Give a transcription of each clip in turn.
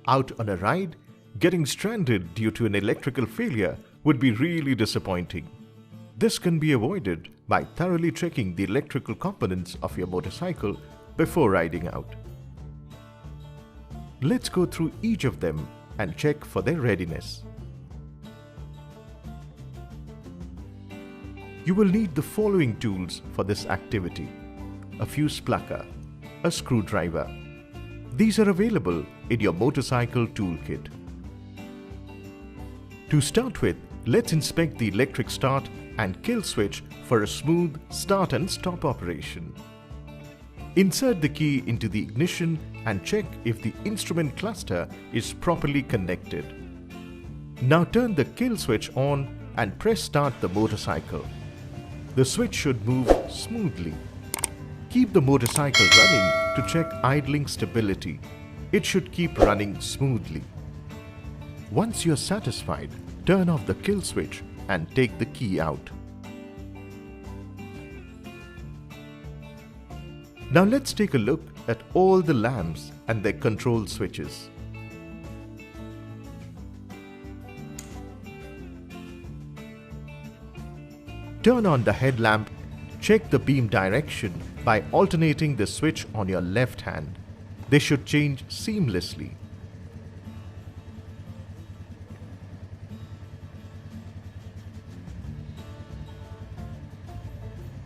Out on a ride, getting stranded due to an electrical failure would be really disappointing. This can be avoided by thoroughly checking the electrical components of your motorcycle before riding out. Let's go through each of them and check for their readiness. You will need the following tools for this activity: a fuse plucker, a screwdriver. These are available in your motorcycle toolkit. To start with, let's inspect the electric start and kill switch for a smooth start and stop operation. Insert the key into the ignition and check if the instrument cluster is properly connected. Now turn the kill switch on and press start the motorcycle. The switch should move smoothly. Keep the motorcycle running to check idling stability. It should keep running smoothly. Once you're satisfied, turn off the kill switch and take the key out. Now let's take a look at all the lamps and their control switches. Turn on the headlamp. Check the beam direction by alternating the switch on your left hand. They should change seamlessly.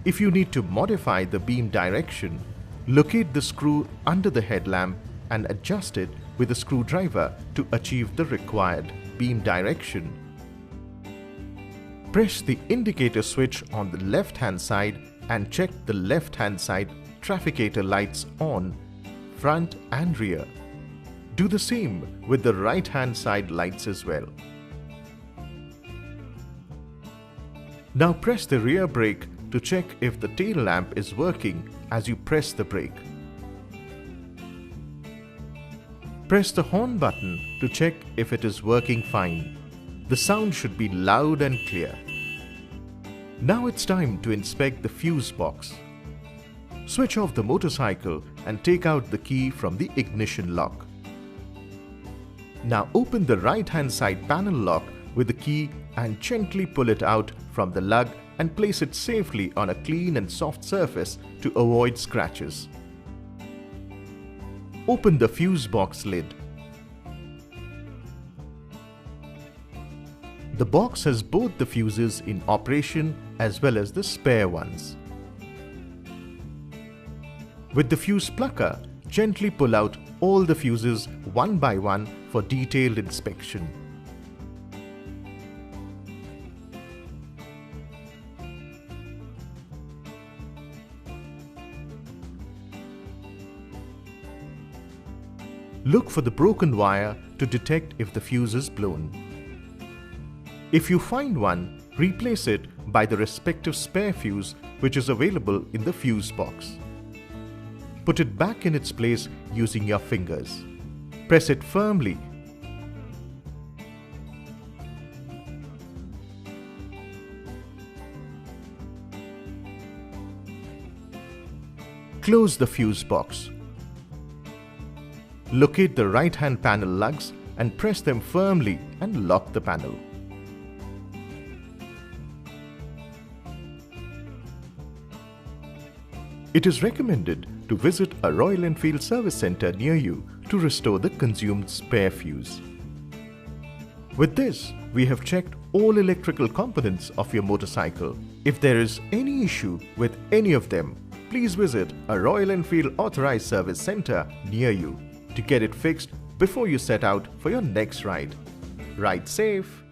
If you need to modify the beam direction, locate the screw under the headlamp and adjust it with a screwdriver to achieve the required beam direction. Press the indicator switch on the left-hand side and check the left-hand side trafficator lights on, front and rear. Do the same with the right-hand side lights as well. Now press the rear brake to check if the tail lamp is working as you press the brake. Press the horn button to check if it is working fine. The sound should be loud and clear. Now it's time to inspect the fuse box. Switch off the motorcycle and take out the key from the ignition lock. Now open the right-hand side panel lock with the key and gently pull it out from the lug and place it safely on a clean and soft surface to avoid scratches. Open the fuse box lid. The box has both the fuses in operation as well as the spare ones. With the fuse plucker, gently pull out all the fuses one by one for detailed inspection. Look for the broken wire to detect if the fuse is blown. If you find one, replace it by the respective spare fuse which is available in the fuse box. Put it back in its place using your fingers. Press it firmly. Close the fuse box. Locate the right-hand panel lugs and press them firmly and lock the panel. It is recommended to visit a Royal Enfield service center near you to restore the consumed spare fuse. With this, we have checked all electrical components of your motorcycle. If there is any issue with any of them, please visit a Royal Enfield authorized service center near you to get it fixed before you set out for your next ride. Ride safe!